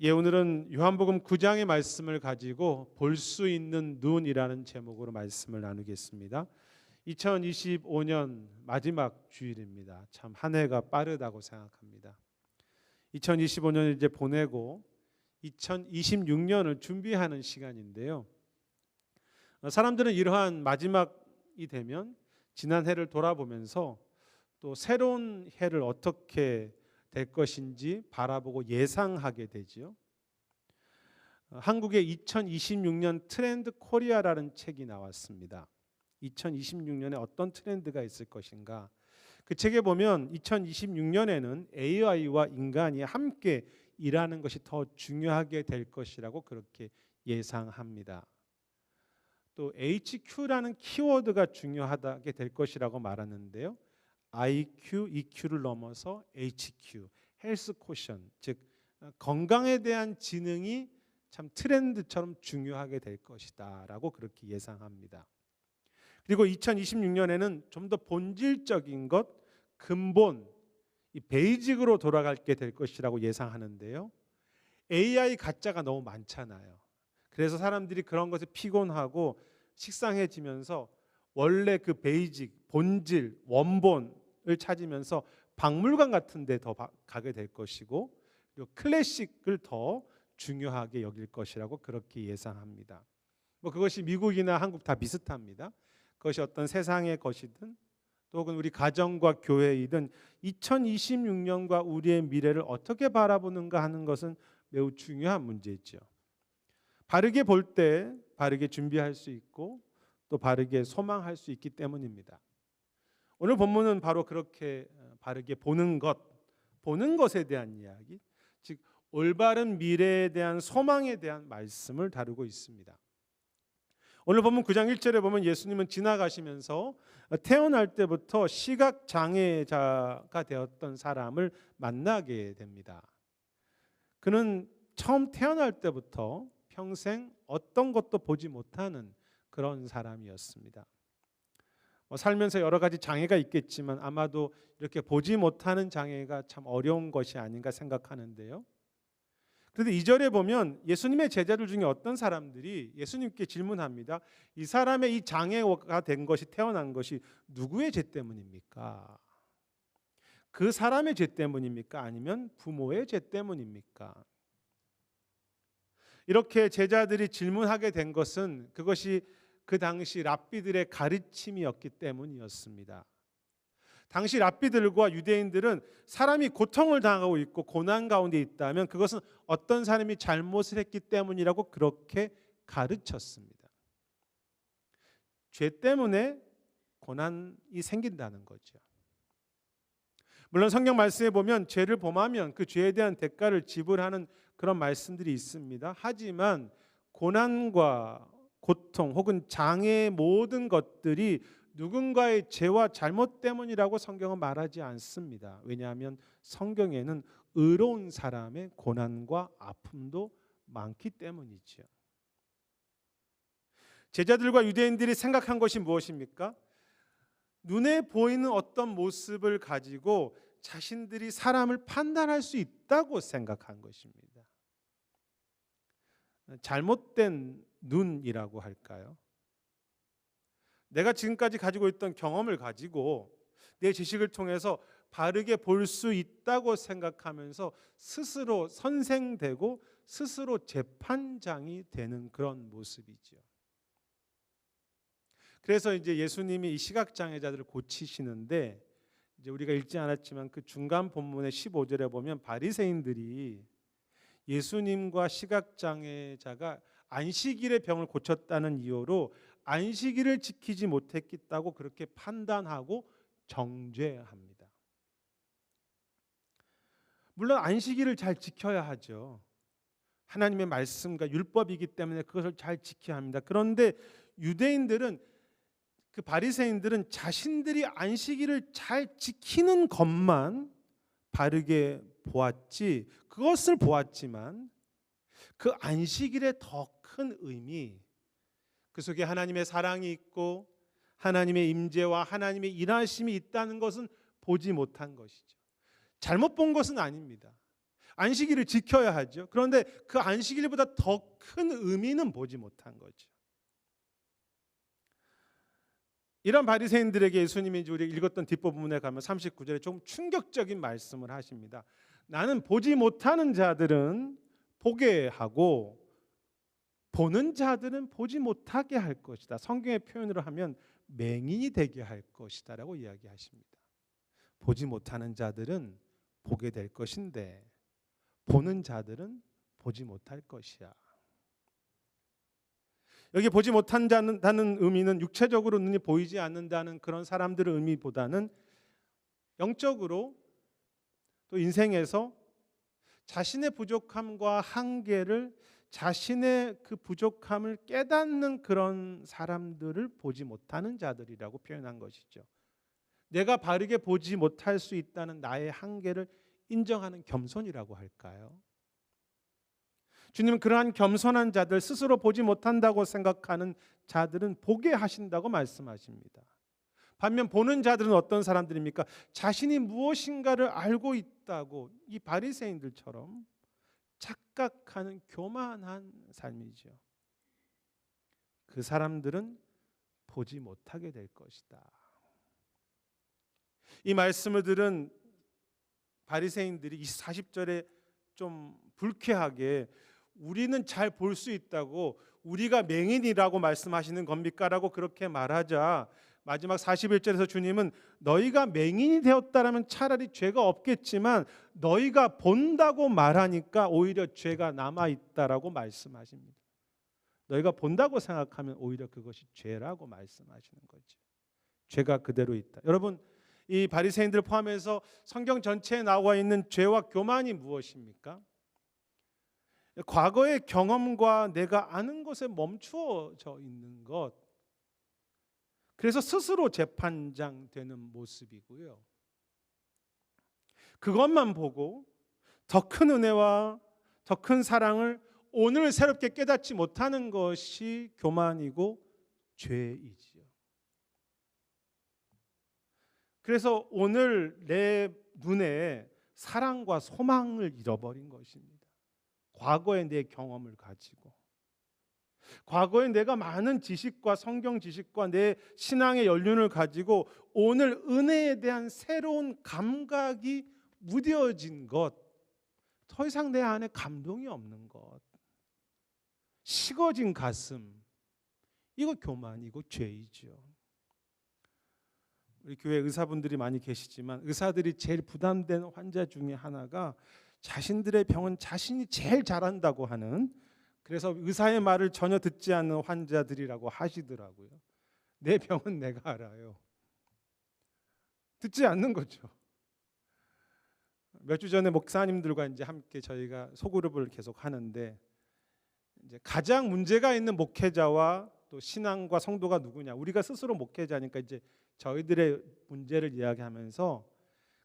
오늘은 요한복음 9장의 말씀을 가지고 볼 수 있는 눈이라는 제목으로 말씀을 나누겠습니다. 2025년 마지막 주일입니다. 참 한 해가 빠르다고 생각합니다. 2025년을 이제 보내고 2026년을 준비하는 시간인데요. 사람들은 이러한 마지막이 되면 지난 해를 돌아보면서 또 새로운 해를 어떻게 될 것인지 바라보고 예상하게 되지요. 한국의 2026년 트렌드 코리아라는 책이 나왔습니다. 2026년에 어떤 트렌드가 있을 것인가? 그 책에 보면 2026년에는 AI와 인간이 함께 일하는 것이 더 중요하게 될 것이라고 그렇게 예상합니다. 또 HQ라는 키워드가 중요하게 될 것이라고 말하는데요. IQ, EQ를 넘어서 HQ, 헬스 코션, 즉 건강에 대한 지능이 참 트렌드처럼 중요하게 될 것이다라고 그렇게 예상합니다. 그리고 2026년에는 좀 더 본질적인 것, 근본, 이 베이직으로 돌아가게 될 것이라고 예상하는데요. AI 가짜가 너무 많잖아요. 그래서 사람들이 그런 것에 피곤하고 식상해지면서 원래 그 베이직, 본질, 원본을 찾으면서 박물관 같은 데 더 가게 될 것이고, 그리고 클래식을 더 중요하게 여길 것이라고 그렇게 예상합니다. 그것이 미국이나 한국 다 비슷합니다. 그것이 어떤 세상의 것이든 또 혹은 우리 가정과 교회이든 2026년과 우리의 미래를 어떻게 바라보는가 하는 것은 매우 중요한 문제죠. 바르게 볼 때 바르게 준비할 수 있고 또 바르게 소망할 수 있기 때문입니다. 오늘 본문은 바로 그렇게 바르게 보는 것에 대한 이야기, 즉 올바른 미래에 대한 소망에 대한 말씀을 다루고 있습니다. 오늘 본문 9장 1절에 보면 예수님은 지나가시면서 태어날 때부터 시각장애자가 되었던 사람을 만나게 됩니다. 그는 처음 태어날 때부터 평생 어떤 것도 보지 못하는 그런 사람이었습니다. 살면서 여러 가지 장애가 있겠지만 아마도 이렇게 보지 못하는 장애가 참 어려운 것이 아닌가 생각하는데요. 그런데 2절에 보면 예수님의 제자들 중에 어떤 사람들이 예수님께 질문합니다. 이 사람의 이 장애가 된 것이, 태어난 것이 누구의 죄 때문입니까? 그 사람의 죄 때문입니까? 아니면 부모의 죄 때문입니까? 이렇게 제자들이 질문하게 된 것은 그것이 그 당시 랍비들의 가르침이었기 때문이었습니다. 당시 랍비들과 유대인들은 사람이 고통을 당하고 있고 고난 가운데 있다면 그것은 어떤 사람이 잘못을 했기 때문이라고 그렇게 가르쳤습니다. 죄 때문에 고난이 생긴다는 거죠. 물론 성경 말씀에 보면 죄를 범하면 그 죄에 대한 대가를 지불하는 그런 말씀들이 있습니다. 하지만 고난과 고통 혹은 장애의 모든 것들이 누군가의 죄와 잘못 때문이라고 성경은 말하지 않습니다. 왜냐하면 성경에는 의로운 사람의 고난과 아픔도 많기 때문이죠. 제자들과 유대인들이 생각한 것이 무엇입니까? 눈에 보이는 어떤 모습을 가지고 자신들이 사람을 판단할 수 있다고 생각한 것입니다. 잘못된 눈이라고 할까요? 내가 지금까지 가지고 있던 경험을 가지고 내 지식을 통해서 바르게 볼 수 있다고 생각하면서 스스로 선생되고 스스로 재판장이 되는 그런 모습이죠. 그래서 이제 예수님이 이 시각장애자들을 고치시는데, 이제 우리가 읽지 않았지만 그 중간 본문의 15절에 보면 바리새인들이 예수님과 시각장애자가 안식일의 병을 고쳤다는 이유로 안식일을 지키지 못했다고 그렇게 판단하고 정죄합니다. 물론 안식일을 잘 지켜야 하죠. 하나님의 말씀과 율법이기 때문에 그것을 잘 지켜야 합니다. 그런데 유대인들은, 그 바리새인들은 자신들이 안식일을 잘 지키는 것만 바르게 보았지, 그것을 보았지만 그 안식일의 더 큰 의미, 그 속에 하나님의 사랑이 있고 하나님의 임재와 하나님의 일하심이 있다는 것은 보지 못한 것이죠. 잘못 본 것은 아닙니다. 안식일을 지켜야 하죠. 그런데 그 안식일보다 더 큰 의미는 보지 못한 거죠. 이런 바리새인들에게 예수님이 우리 읽었던 뒷부분에 가면 39절에 좀 충격적인 말씀을 하십니다. 나는 보지 못하는 자들은 보게 하고 보는 자들은 보지 못하게 할 것이다. 성경의 표현으로 하면 맹인이 되게 할 것이다 라고 이야기하십니다. 보지 못하는 자들은 보게 될 것인데 보는 자들은 보지 못할 것이야. 여기 보지 못한다는 의미는 육체적으로 눈이 보이지 않는다는 그런 사람들의 의미보다는 영적으로 또 인생에서 자신의 부족함과 한계를 자신의 그 부족함을 깨닫는 그런 사람들을 보지 못하는 자들이라고 표현한 것이죠. 내가 바르게 보지 못할 수 있다는 나의 한계를 인정하는 겸손이라고 할까요? 주님은 그러한 겸손한 자들, 스스로 보지 못한다고 생각하는 자들은 보게 하신다고 말씀하십니다. 반면 보는 자들은 어떤 사람들입니까? 자신이 무엇인가를 알고 있다고 이 바리새인들처럼 착각하는 교만한 삶이죠. 그 사람들은 보지 못하게 될 것이다. 이 말씀을 들은 바리새인들이 40절에 좀 불쾌하게 우리는 잘 볼 수 있다고 우리가 맹인이라고 말씀하시는 겁니까? 라고 그렇게 말하자 마지막 41절에서 주님은 너희가 맹인이 되었다라면 차라리 죄가 없겠지만 너희가 본다고 말하니까 오히려 죄가 남아있다라고 말씀하십니다. 너희가 본다고 생각하면 오히려 그것이 죄라고 말씀하시는 거죠. 죄가 그대로 있다. 여러분, 이 바리새인들 포함해서 성경 전체에 나와 있는 죄와 교만이 무엇입니까? 과거의 경험과 내가 아는 것에 멈추어져 있는 것. 그래서 스스로 재판장 되는 모습이고요. 그것만 보고 더 큰 은혜와 더 큰 사랑을 오늘 새롭게 깨닫지 못하는 것이 교만이고 죄이지요. 그래서 오늘 내 눈에 사랑과 소망을 잃어버린 것입니다. 과거의 내 경험을 가지고 과거에 내가 많은 지식과 성경 지식과 내 신앙의 연륜을 가지고 오늘 은혜에 대한 새로운 감각이 무뎌진 것, 더 이상 내 안에 감동이 없는 것, 식어진 가슴, 이거 교만이고 죄이죠. 우리 교회 의사분들이 많이 계시지만 의사들이 제일 부담되는 환자 중에 하나가 자신들의 병은 자신이 제일 잘한다고 하는, 그래서 의사의 말을 전혀 듣지 않는 환자들이라고 하시더라고요. 내 병은 내가 알아요. 듣지 않는 거죠. 몇 주 전에 목사님들과 이제 함께 저희가 소그룹을 계속 하는데 이제 가장 문제가 있는 목회자와 또 신앙과 성도가 누구냐? 우리가 스스로 목회자니까 이제 저희들의 문제를 이야기하면서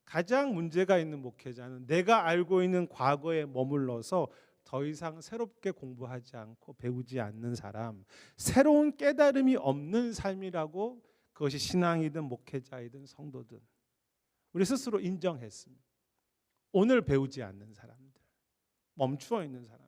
가장 문제가 있는 목회자는 내가 알고 있는 과거에 머물러서 더 이상 새롭게 공부하지 않고 배우지 않는 사람, 새로운 깨달음이 없는 삶이라고, 그것이 신앙이든 목회자이든 성도든 우리 스스로 인정했습니다. 오늘 배우지 않는 사람들, 멈추어 있는 사람들.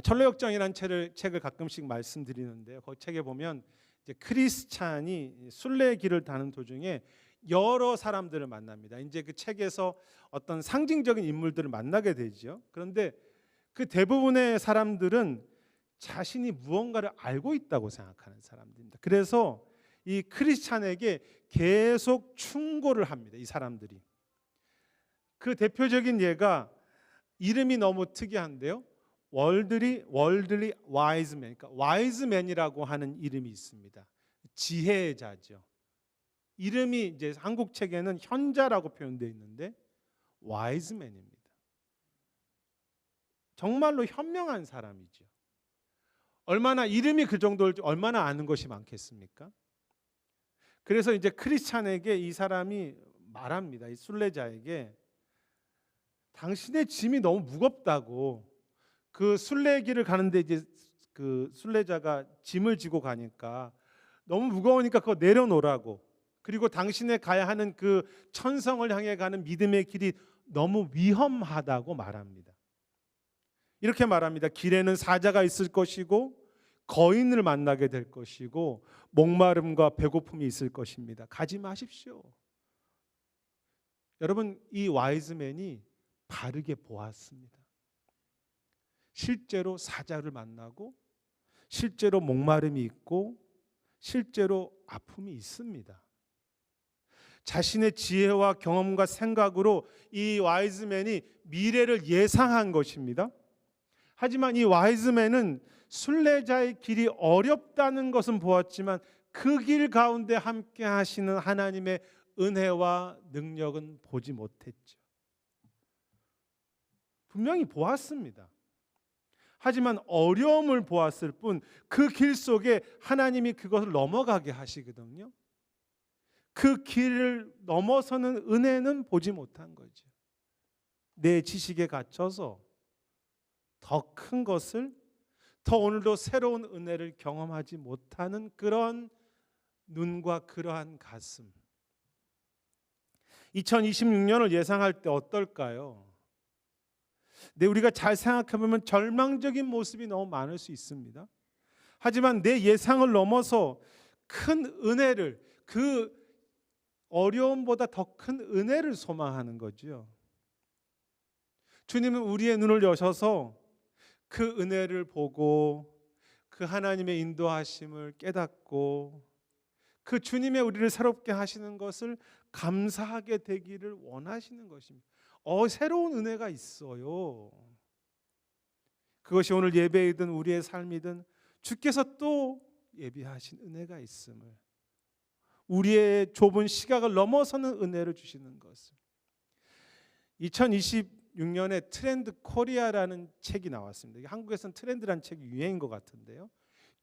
철로역정이라는 책을 가끔씩 말씀드리는데요. 그 책에 보면 이제 크리스찬이 순례길을 타는 도중에 여러 사람들을 만납니다. 이제 그 책에서 어떤 상징적인 인물들을 만나게 되죠. 그런데 그 대부분의 사람들은 자신이 무언가를 알고 있다고 생각하는 사람들입니다. 그래서 이 크리스찬에게 계속 충고를 합니다. 이 사람들이. 그 대표적인 예가 이름이 너무 특이한데요. 월들리 와이즈맨, 그러니까 와이즈맨이라고 하는 이름이 있습니다. 지혜자죠. 이름이 이제 한국 책에는 현자라고 표현되어 있는데 와이즈맨입니다. 정말로 현명한 사람이죠. 얼마나 이름이 그 정도일지 얼마나 아는 것이 많겠습니까? 그래서 이제 크리스찬에게 이 사람이 말합니다. 이 순례자에게 당신의 짐이 너무 무겁다고. 그 순례길을 가는데 이제 그 순례자가 짐을 지고 가니까 너무 무거우니까 그거 내려놓으라고. 그리고 당신의 가야 하는 그 천성을 향해 가는 믿음의 길이 너무 위험하다고 말합니다. 이렇게 말합니다. 길에는 사자가 있을 것이고 거인을 만나게 될 것이고 목마름과 배고픔이 있을 것입니다. 가지 마십시오. 여러분, 이 와이즈맨이 바르게 보았습니다. 실제로 사자를 만나고 실제로 목마름이 있고 실제로 아픔이 있습니다. 자신의 지혜와 경험과 생각으로 이 와이즈맨이 미래를 예상한 것입니다. 하지만 이 와이즈맨은 순례자의 길이 어렵다는 것은 보았지만 그 길 가운데 함께 하시는 하나님의 은혜와 능력은 보지 못했죠. 분명히 보았습니다. 하지만 어려움을 보았을 뿐 그 길 속에 하나님이 그것을 넘어가게 하시거든요. 그 길을 넘어서는 은혜는 보지 못한 거죠. 내 지식에 갇혀서 더 큰 것을, 더 오늘도 새로운 은혜를 경험하지 못하는 그런 눈과 그러한 가슴. 2026년을 예상할 때 어떨까요? 네, 우리가 잘 생각해 보면 절망적인 모습이 너무 많을 수 있습니다. 하지만 내 예상을 넘어서 큰 은혜를, 그 어려움보다 더 큰 은혜를 소망하는 거죠. 주님은 우리의 눈을 여셔서 그 은혜를 보고 그 하나님의 인도하심을 깨닫고 그 주님의 우리를 새롭게 하시는 것을 감사하게 되기를 원하시는 것입니다. 새로운 은혜가 있어요. 그것이 오늘 예배이든 우리의 삶이든 주께서 또 예비하신 은혜가 있음을, 우리의 좁은 시각을 넘어서는 은혜를 주시는 것을. 2026년에 트렌드 코리아라는 책이 나왔습니다. 한국에서는 트렌드라는 책이 유행인 것 같은데요.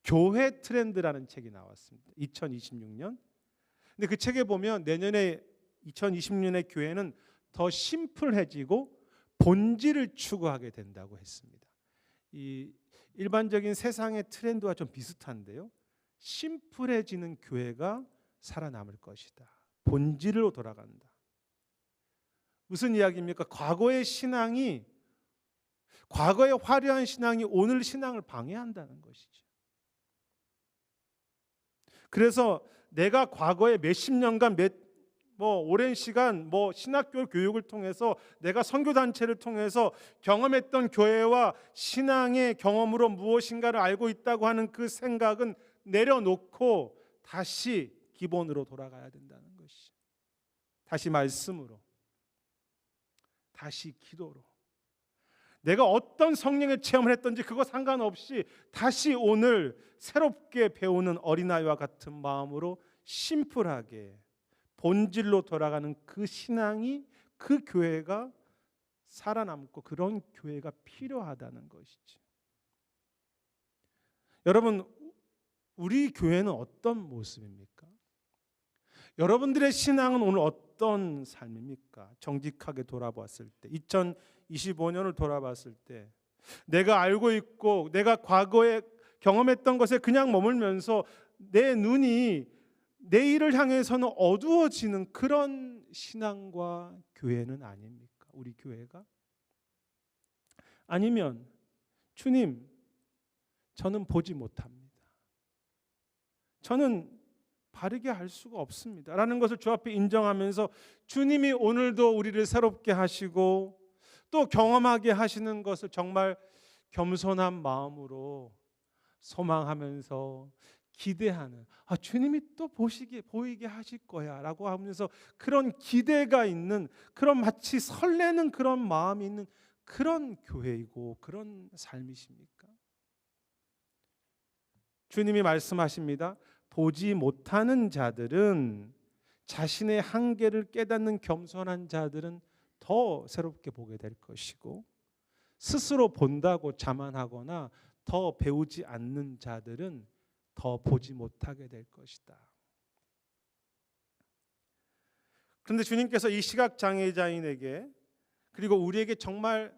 교회 트렌드라는 책이 나왔습니다. 2026년. 근데 그 책에 보면 내년에 2026년의 교회는 더 심플해지고 본질을 추구하게 된다고 했습니다. 이 일반적인 세상의 트렌드와 좀 비슷한데요. 심플해지는 교회가 살아남을 것이다. 본질로 돌아간다. 무슨 이야기입니까? 과거의 화려한 신앙이 오늘 신앙을 방해한다는 것이죠. 그래서 내가 과거에 몇십 년간 오랜 시간 신학교 교육을 통해서 내가 선교단체를 통해서 경험했던 교회와 신앙의 경험으로 무엇인가를 알고 있다고 하는 그 생각은 내려놓고 다시 기본으로 돌아가야 된다는 것이. 다시 말씀으로, 다시 기도로. 내가 어떤 성령의 체험을 했던지 그거 상관없이 다시 오늘 새롭게 배우는 어린아이와 같은 마음으로 심플하게 본질로 돌아가는 그 신앙이, 그 교회가 살아남고 그런 교회가 필요하다는 것이지. 여러분, 우리 교회는 어떤 모습입니까? 여러분들의 신앙은 오늘 어떤 삶입니까? 정직하게 돌아봤을 때, 2025년을 돌아봤을 때 내가 알고 있고 내가 과거에 경험했던 것에 그냥 머물면서 내 눈이 내일을 향해서는 어두워지는 그런 신앙과 교회는 아닙니까? 우리 교회가? 아니면 주님, 저는 보지 못합니다. 저는 바르게 할 수가 없습니다. 라는 것을 주 앞에 인정하면서 주님이 오늘도 우리를 새롭게 하시고 또 경험하게 하시는 것을 정말 겸손한 마음으로 소망하면서 기대하는, 주님이 또 보이게 하실 거야 라고 하면서 그런 기대가 있는, 그런 마치 설레는 그런 마음이 있는 그런 교회이고 그런 삶이십니까? 주님이 말씀하십니다. 보지 못하는 자들은, 자신의 한계를 깨닫는 겸손한 자들은 더 새롭게 보게 될 것이고, 스스로 본다고 자만하거나 더 배우지 않는 자들은 더 보지 못하게 될 것이다. 그런데 주님께서 이 시각장애자인에게, 그리고 우리에게 정말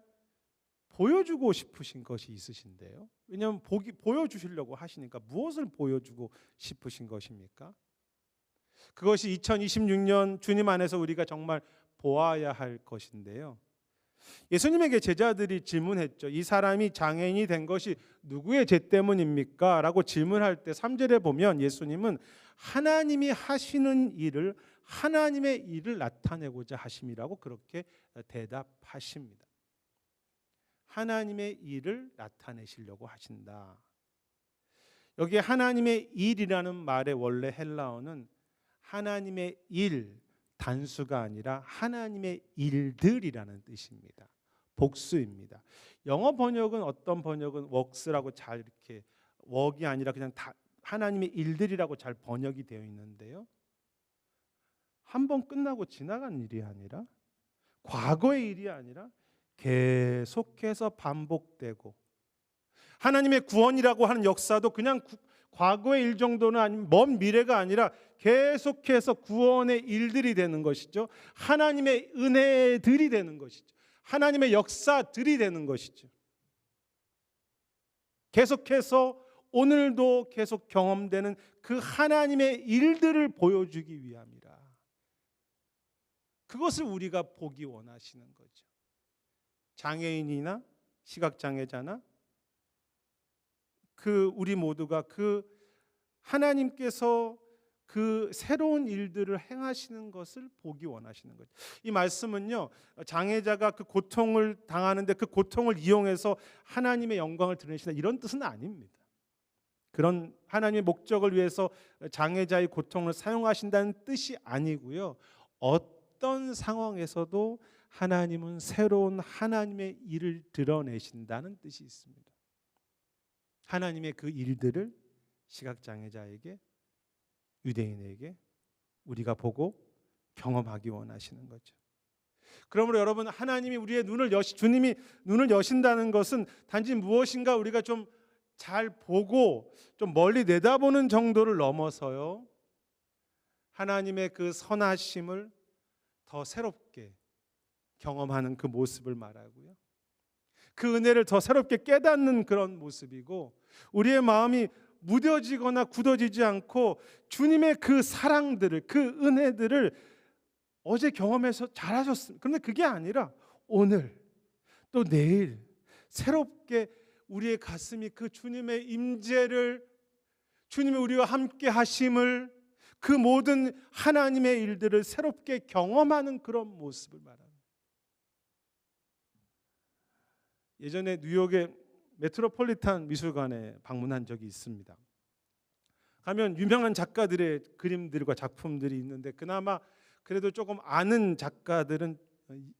보여주고 싶으신 것이 있으신데요. 왜냐하면 보여주시려고 하시니까 무엇을 보여주고 싶으신 것입니까? 그것이 2026년 주님 안에서 우리가 정말 보아야 할 것인데요. 예수님에게 제자들이 질문했죠. 이 사람이 장애인이 된 것이 누구의 죄 때문입니까? 라고 질문할 때 3절에 보면 예수님은 하나님이 하시는 일을 하나님의 일을 나타내고자 하심이라고 그렇게 대답하십니다. 하나님의 일을 나타내시려고 하신다. 여기에 하나님의 일이라는 말의 원래 헬라어는 하나님의 일, 단수가 아니라 하나님의 일들이라는 뜻입니다. 복수입니다. 영어 번역은 어떤 번역은 works라고 잘 이렇게 work이 아니라 그냥 다 하나님의 일들이라고 잘 번역이 되어 있는데요. 한 번 끝나고 지나간 일이 아니라 과거의 일이 아니라 계속해서 반복되고 하나님의 구원이라고 하는 역사도 그냥 과거의 일 정도는 아니면 먼 미래가 아니라 계속해서 구원의 일들이 되는 것이죠. 하나님의 은혜들이 되는 것이죠. 하나님의 역사들이 되는 것이죠. 계속해서 오늘도 계속 경험되는 그 하나님의 일들을 보여주기 위함이라. 그것을 우리가 보기 원하시는 거죠. 장애인이나 시각장애자나 우리 모두가 하나님께서 그 새로운 일들을 행하시는 것을 보기 원하시는 거죠. 이 말씀은요, 장애자가 그 고통을 당하는데 그 고통을 이용해서 하나님의 영광을 드러내시는 이런 뜻은 아닙니다. 그런 하나님의 목적을 위해서 장애자의 고통을 사용하신다는 뜻이 아니고요. 어떤 상황에서도 하나님은 새로운 하나님의 일을 드러내신다는 뜻이 있습니다. 하나님의 그 일들을 시각장애자에게, 유대인에게 우리가 보고 경험하기 원하시는 거죠. 그러므로 여러분, 하나님이 우리의 주님이 눈을 여신다는 것은 단지 무엇인가 우리가 좀 잘 보고 좀 멀리 내다보는 정도를 넘어서요, 하나님의 그 선하심을 더 새롭게 경험하는 그 모습을 말하고요, 그 은혜를 더 새롭게 깨닫는 그런 모습이고, 우리의 마음이 무뎌지거나 굳어지지 않고 주님의 그 사랑들을, 그 은혜들을 어제 경험해서 잘하셨습니다. 그런데 그게 아니라 오늘 또 내일 새롭게 우리의 가슴이 그 주님의 임재를, 주님이 우리와 함께 하심을, 그 모든 하나님의 일들을 새롭게 경험하는 그런 모습을 말합니다. 예전에 뉴욕의 메트로폴리탄 미술관에 방문한 적이 있습니다. 가면 유명한 작가들의 그림들과 작품들이 있는데 그나마 그래도 조금 아는 작가들은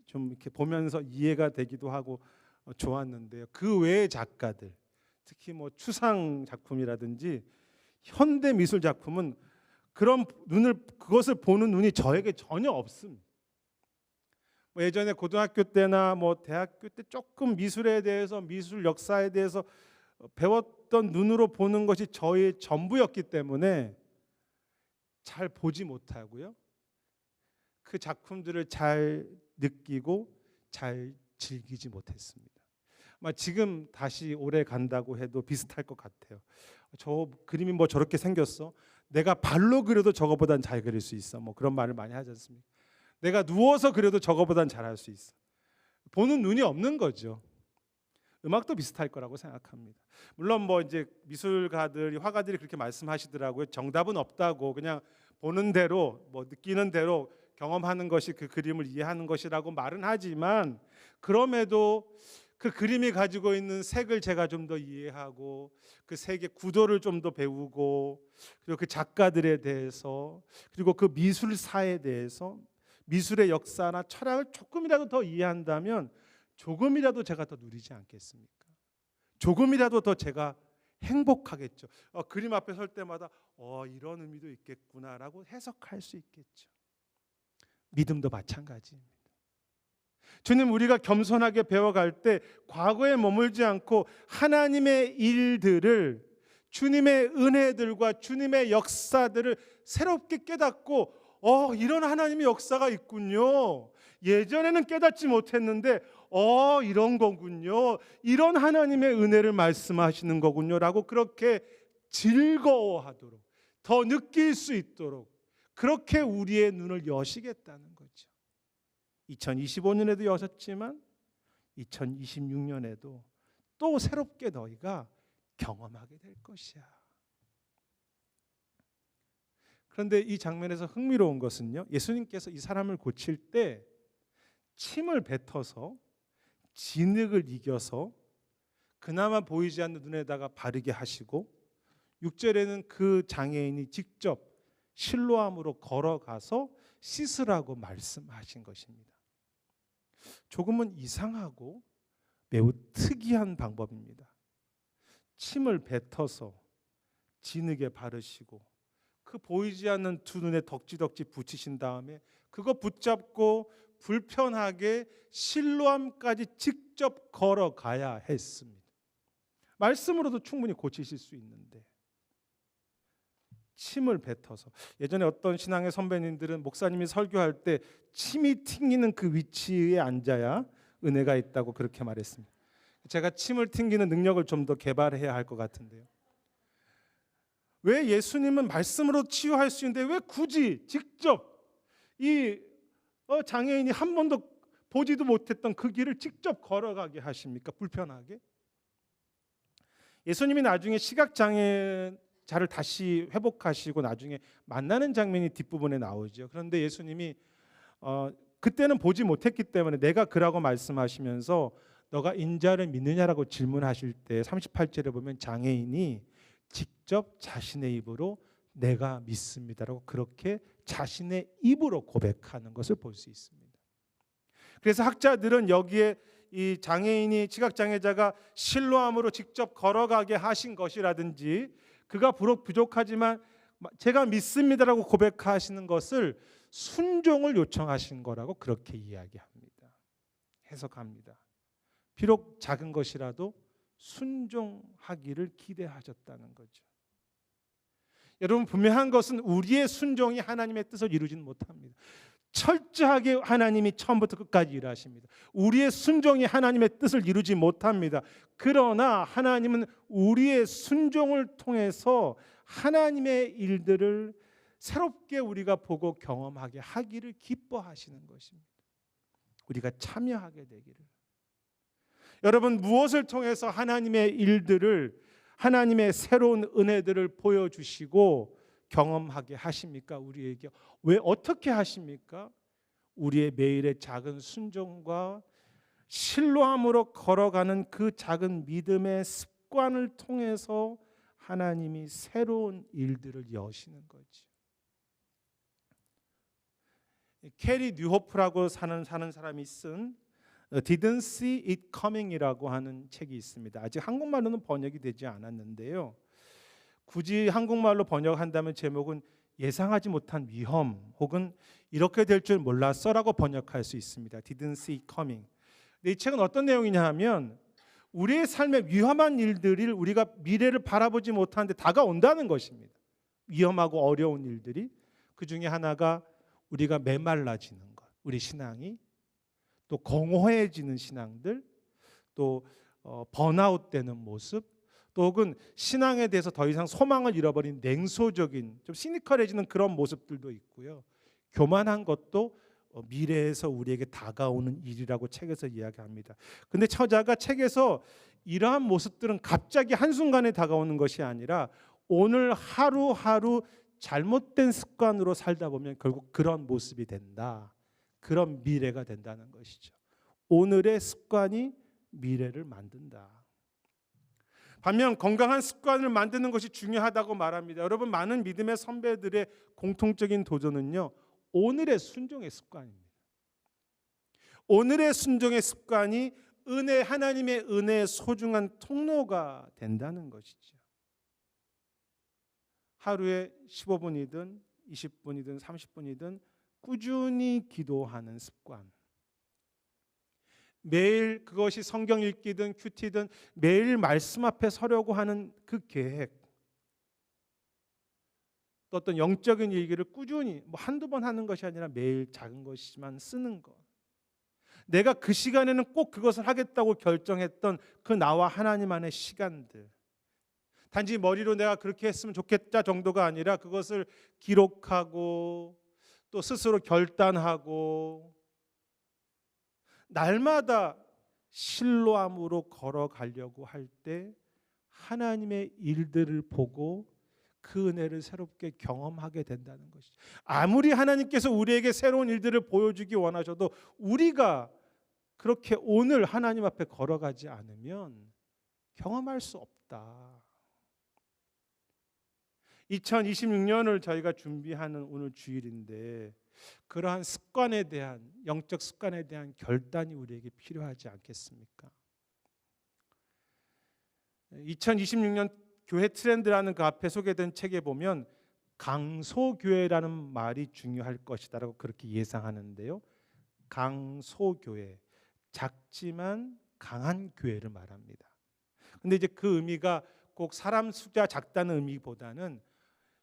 좀 이렇게 보면서 이해가 되기도 하고 좋았는데요. 그 외의 작가들, 특히 뭐 추상 작품이라든지 현대 미술 작품은 그것을 보는 눈이 저에게 전혀 없습니다. 예전에 고등학교 때나 대학교 때 조금 미술에 대해서, 미술 역사에 대해서 배웠던 눈으로 보는 것이 저의 전부였기 때문에 잘 보지 못하고요, 그 작품들을 잘 느끼고 잘 즐기지 못했습니다. 지금 다시 오래 간다고 해도 비슷할 것 같아요. 저 그림이 저렇게 생겼어? 내가 발로 그려도 저거보단 잘 그릴 수 있어. 그런 말을 많이 하지 않습니까? 내가 누워서 그려도 저거보단 잘할 수 있어. 보는 눈이 없는 거죠. 음악도 비슷할 거라고 생각합니다. 물론 이제 미술가들이, 화가들이 그렇게 말씀하시더라고요. 정답은 없다고, 그냥 보는 대로, 느끼는 대로 경험하는 것이 그 그림을 이해하는 것이라고 말은 하지만, 그럼에도 그 그림이 가지고 있는 색을 제가 좀 더 이해하고 그 색의 구도를 좀 더 배우고, 그리고 그 작가들에 대해서, 그리고 그 미술사에 대해서, 미술의 역사나 철학을 조금이라도 더 이해한다면 조금이라도 제가 더 누리지 않겠습니까? 조금이라도 더 제가 행복하겠죠. 그림 앞에 설 때마다 이런 의미도 있겠구나라고 해석할 수 있겠죠. 믿음도 마찬가지입니다. 주님, 우리가 겸손하게 배워갈 때 과거에 머물지 않고 하나님의 일들을, 주님의 은혜들과 주님의 역사들을 새롭게 깨닫고, 이런 하나님의 역사가 있군요. 예전에는 깨닫지 못했는데 이런 거군요. 이런 하나님의 은혜를 말씀하시는 거군요 라고 그렇게 즐거워하도록, 더 느낄 수 있도록, 그렇게 우리의 눈을 여시겠다는 거죠. 2025년에도 여셨지만 2026년에도 또 새롭게 너희가 경험하게 될 것이야. 그런데 이 장면에서 흥미로운 것은요, 예수님께서 이 사람을 고칠 때 침을 뱉어서 진흙을 이겨서 그나마 보이지 않는 눈에다가 바르게 하시고, 6절에는 그 장애인이 직접 실로암으로 걸어가서 씻으라고 말씀하신 것입니다. 조금은 이상하고 매우 특이한 방법입니다. 침을 뱉어서 진흙에 바르시고 그 보이지 않는 두 눈에 덕지덕지 붙이신 다음에 그거 붙잡고 불편하게 실로암까지 직접 걸어가야 했습니다. 말씀으로도 충분히 고치실 수 있는데 침을 뱉어서, 예전에 어떤 신앙의 선배님들은 목사님이 설교할 때 침이 튕기는 그 위치에 앉아야 은혜가 있다고 그렇게 말했습니다. 제가 침을 튕기는 능력을 좀 더 개발해야 할 것 같은데요. 왜 예수님은 말씀으로 치유할 수 있는데 왜 굳이 직접 이 장애인이 한 번도 보지도 못했던 그 길을 직접 걸어가게 하십니까? 불편하게. 예수님이 나중에 시각장애자를 다시 회복하시고 나중에 만나는 장면이 뒷부분에 나오죠. 그런데 예수님이 그때는 보지 못했기 때문에 내가 그라고 말씀하시면서 너가 인자를 믿느냐라고 질문하실 때 38절에 보면 장애인이 직접 자신의 입으로 내가 믿습니다라고 그렇게 자신의 입으로 고백하는 것을 볼 수 있습니다. 그래서 학자들은 여기에 이 장애인이, 시각장애자가 실로암으로 직접 걸어가게 하신 것이라든지, 그가 부족하지만 제가 믿습니다라고 고백하시는 것을 순종을 요청하신 거라고 그렇게 이야기합니다. 해석합니다. 비록 작은 것이라도 순종하기를 기대하셨다는 거죠. 여러분, 분명한 것은 우리의 순종이 하나님의 뜻을 이루지는 못합니다. 철저하게 하나님이 처음부터 끝까지 일하십니다. 우리의 순종이 하나님의 뜻을 이루지 못합니다. 그러나 하나님은 우리의 순종을 통해서 하나님의 일들을 새롭게 우리가 보고 경험하게 하기를 기뻐하시는 것입니다. 우리가 참여하게 되기를. 여러분, 무엇을 통해서 하나님의 일들을, 하나님의 새로운 은혜들을 보여주시고 경험하게 하십니까? 우리에게. 왜, 어떻게 하십니까? 우리의 매일의 작은 순종과 실로암으로 걸어가는 그 작은 믿음의 습관을 통해서 하나님이 새로운 일들을 여시는 거죠. 캐리 뉴호프라고 사는 사람이 쓴 Didn't See It Coming이라고 하는 책이 있습니다. 아직 한국말로는 번역이 되지 않았는데요. 굳이 한국말로 번역한다면 제목은 예상하지 못한 위험, 혹은 이렇게 될 줄 몰랐어라고 번역할 수 있습니다. Didn't See It Coming. 근데 이 책은 어떤 내용이냐 하면 우리의 삶에 위험한 일들이 우리가 미래를 바라보지 못하는데 다가온다는 것입니다. 위험하고 어려운 일들이, 그 중에 하나가 우리가 메말라지는 것, 우리 신앙이, 또 공허해지는 신앙들, 또 번아웃되는 모습, 또 혹은 신앙에 대해서 더 이상 소망을 잃어버린 냉소적인, 좀 시니컬해지는 그런 모습들도 있고요. 교만한 것도 미래에서 우리에게 다가오는 일이라고 책에서 이야기합니다. 근데 저자가 책에서 이러한 모습들은 갑자기 한순간에 다가오는 것이 아니라 오늘 하루하루 잘못된 습관으로 살다 보면 결국 그런 모습이 된다. 그런 미래가 된다는 것이죠. 오늘의 습관이 미래를 만든다. 반면 건강한 습관을 만드는 것이 중요하다고 말합니다. 여러분, 많은 믿음의 선배들의 공통적인 도전은요, 오늘의 순종의 습관입니다. 오늘의 순종의 습관이 하나님의 은혜의 소중한 통로가 된다는 것이죠. 하루에 15분이든 20분이든 30분이든 꾸준히 기도하는 습관, 매일 그것이 성경 읽기든 큐티든 매일 말씀 앞에 서려고 하는 그 계획, 또 어떤 영적인 일기를 꾸준히 한두 번 하는 것이 아니라 매일 작은 것이지만 쓰는 것, 내가 그 시간에는 꼭 그것을 하겠다고 결정했던 그 나와 하나님 안의 시간들, 단지 머리로 내가 그렇게 했으면 좋겠다 정도가 아니라 그것을 기록하고 또 스스로 결단하고 날마다 신뢰함으로 걸어가려고 할 때 하나님의 일들을 보고 그 은혜를 새롭게 경험하게 된다는 것이죠. 아무리 하나님께서 우리에게 새로운 일들을 보여주기 원하셔도 우리가 그렇게 오늘 하나님 앞에 걸어가지 않으면 경험할 수 없다. 2026년을 저희가 준비하는 오늘 주일인데 그러한 습관에 대한 영적 습관에 대한 결단이 우리에게 필요하지 않겠습니까? 2026년 교회 트렌드라는 그 앞에 소개된 책에 보면 강소교회라는 말이 중요할 것이다라고 그렇게 예상하는데요. 강소교회, 작지만 강한 교회를 말합니다. 근데 이제 그 의미가 꼭 사람 숫자 작다는 의미보다는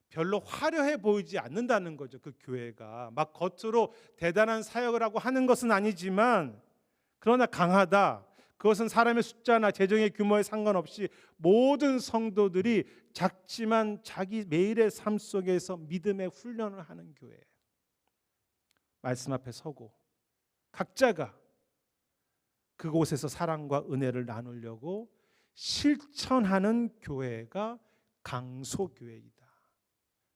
별로 화려해 보이지 않는다는 거죠. 그 교회가 막 겉으로 대단한 사역을 하고 하는 것은 아니지만 그러나 강하다. 그것은 사람의 숫자나 재정의 규모에 상관없이 모든 성도들이 작지만 자기 매일의 삶 속에서 믿음의 훈련을 하는 교회. 말씀 앞에 서고 각자가 그곳에서 사랑과 은혜를 나누려고 실천하는 교회가 강소교회이다.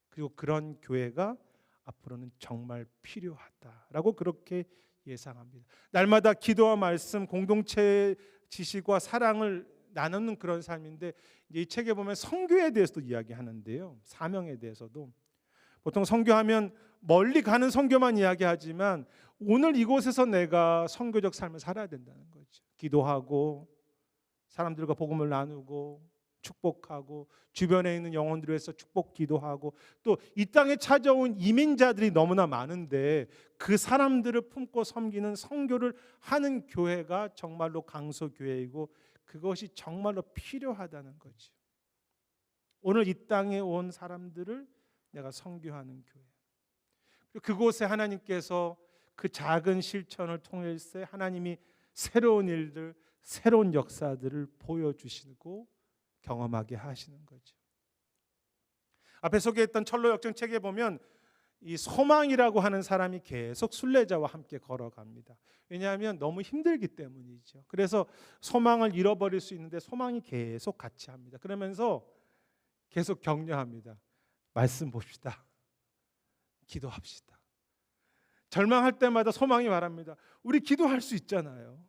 그리고 그런 교회가 앞으로는 정말 필요하다라고 그렇게 예상합니다. 날마다 기도와 말씀, 공동체의 지식과 사랑을 나누는 그런 삶인데 이 책에 보면 선교에 대해서도 이야기하는데요. 사명에 대해서도 보통 선교하면 멀리 가는 선교만 이야기하지만 오늘 이곳에서 내가 선교적 삶을 살아야 된다는 거죠. 기도하고 사람들과 복음을 나누고 축복하고 주변에 있는 영혼들을 위해서 축복 기도하고 또 이 땅에 찾아온 이민자들이 너무나 많은데 그 사람들을 품고 섬기는 선교를 하는 교회가 정말로 강소교회이고 그것이 정말로 필요하다는 거죠. 오늘 이 땅에 온 사람들을 내가 선교하는 교회. 그리고 그곳에 하나님께서 그 작은 실천을 통해서 하나님이 새로운 일들, 새로운 역사들을 보여주시고 경험하게 하시는 거죠. 앞에 소개했던 철로 역정 책에 보면 이 소망이라고 하는 사람이 계속 순례자와 함께 걸어갑니다. 왜냐하면 너무 힘들기 때문이죠. 그래서 소망을 잃어버릴 수 있는데 소망이 계속 같이 합니다. 그러면서 계속 격려합니다. 말씀 봅시다. 기도합시다. 절망할 때마다 소망이 말합니다. 우리 기도할 수 있잖아요.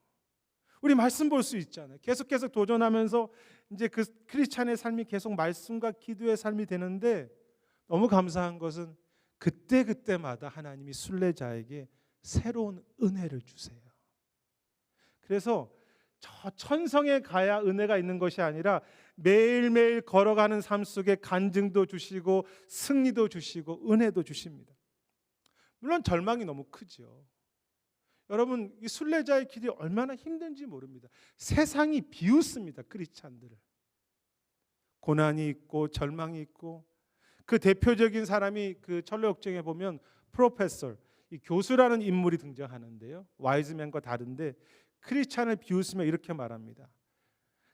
우리 말씀 볼 수 있잖아요. 계속 도전하면서 이제 그 크리스찬의 삶이 계속 말씀과 기도의 삶이 되는데 너무 감사한 것은 그때마다 하나님이 순례자에게 새로운 은혜를 주세요. 그래서 저 천성에 가야 은혜가 있는 것이 아니라 매일매일 걸어가는 삶 속에 간증도 주시고 승리도 주시고 은혜도 주십니다. 물론 절망이 너무 크죠. 여러분 이 순례자의 길이 얼마나 힘든지 모릅니다. 세상이 비웃습니다. 크리스찬들을. 고난이 있고 절망이 있고 그 대표적인 사람이 그 철로 역정에 보면 프로페서, 이 교수라는 인물이 등장하는데요. 와이즈맨과 다른데 크리스찬을 비웃으며 이렇게 말합니다.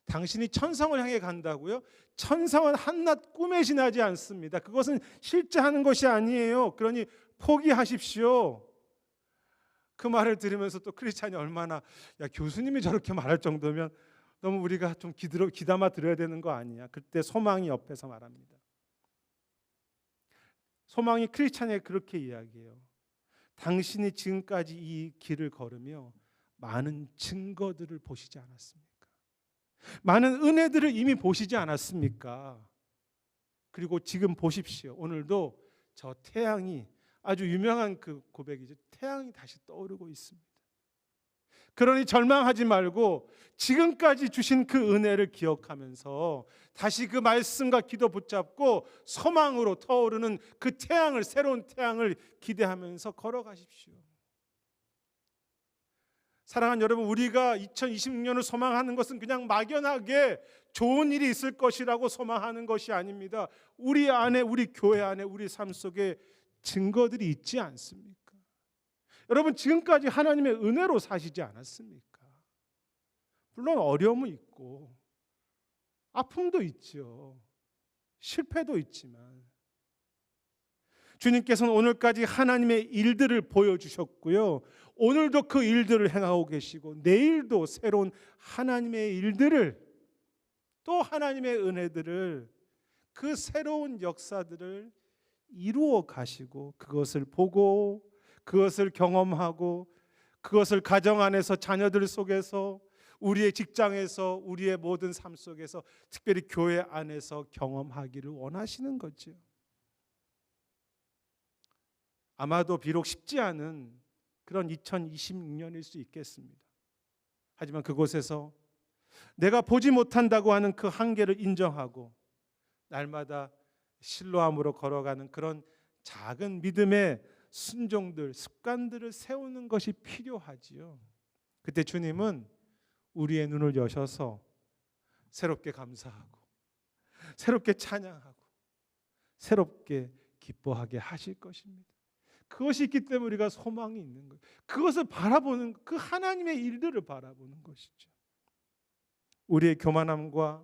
당신이 천성을 향해 간다고요? 천성은 한낱 꿈에 지나지 않습니다. 그것은 실제 하는 것이 아니에요. 그러니 포기하십시오. 그 말을 들으면서 또 크리스찬이 얼마나 교수님이 저렇게 말할 정도면 너무 우리가 좀 귀담아 들어야 되는 거 아니냐. 그때 소망이 옆에서 말합니다. 소망이 크리스찬에게 그렇게 이야기해요. 당신이 지금까지 이 길을 걸으며 많은 증거들을 보시지 않았습니까? 많은 은혜들을 이미 보시지 않았습니까? 그리고 지금 보십시오. 오늘도 저 태양이 아주 유명한 그 고백이죠. 태양이 다시 떠오르고 있습니다. 그러니 절망하지 말고 지금까지 주신 그 은혜를 기억하면서 다시 그 말씀과 기도 붙잡고 소망으로 떠오르는 그 태양을, 새로운 태양을 기대하면서 걸어가십시오. 사랑하는 여러분, 우리가 2026년을 소망하는 것은 그냥 막연하게 좋은 일이 있을 것이라고 소망하는 것이 아닙니다. 우리 안에, 우리 교회 안에, 우리 삶 속에 증거들이 있지 않습니까? 여러분 지금까지 하나님의 은혜로 사시지 않았습니까? 물론 어려움은 있고 아픔도 있죠. 실패도 있지만 주님께서는 오늘까지 하나님의 일들을 보여주셨고요. 오늘도 그 일들을 행하고 계시고 내일도 새로운 하나님의 일들을, 또 하나님의 은혜들을, 그 새로운 역사들을 이루어 가시고 그것을 보고 그것을 경험하고 그것을 가정 안에서 자녀들 속에서 우리의 직장에서 우리의 모든 삶 속에서 특별히 교회 안에서 경험하기를 원하시는 거죠. 아마도 비록 쉽지 않은 그런 2026년일 수 있겠습니다. 하지만 그곳에서 내가 보지 못한다고 하는 그 한계를 인정하고 날마다 신뢰함으로 걸어가는 그런 작은 믿음의 순종들, 습관들을 세우는 것이 필요하지요. 그때 주님은 우리의 눈을 여셔서 새롭게 감사하고 새롭게 찬양하고 새롭게 기뻐하게 하실 것입니다. 그것이 있기 때문에 우리가 소망이 있는 거예요. 그것을 바라보는, 그 하나님의 일들을 바라보는 것이죠. 우리의 교만함과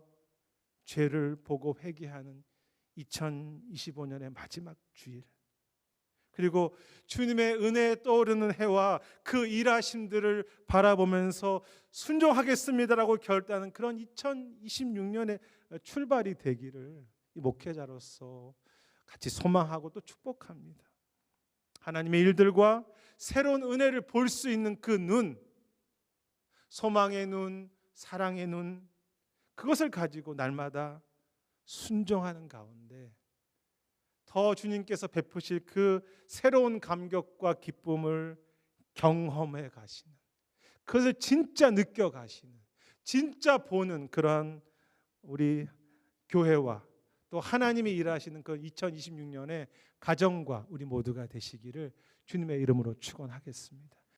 죄를 보고 회개하는 2025년의 마지막 주일, 그리고 주님의 은혜에 떠오르는 해와 그 일하심들을 바라보면서 순종하겠습니다라고 결단하는 그런 2026년의 출발이 되기를 이 목회자로서 같이 소망하고 또 축복합니다. 하나님의 일들과 새로운 은혜를 볼 수 있는 그 눈, 소망의 눈, 사랑의 눈, 그것을 가지고 날마다 순종하는 가운데 더 주님께서 베푸실 그 새로운 감격과 기쁨을 경험해 가시는, 그것을 진짜 느껴 가시는, 진짜 보는 그러한 우리 교회와 또 하나님이 일하시는 그 2026년의 가정과 우리 모두가 되시기를 주님의 이름으로 축원하겠습니다.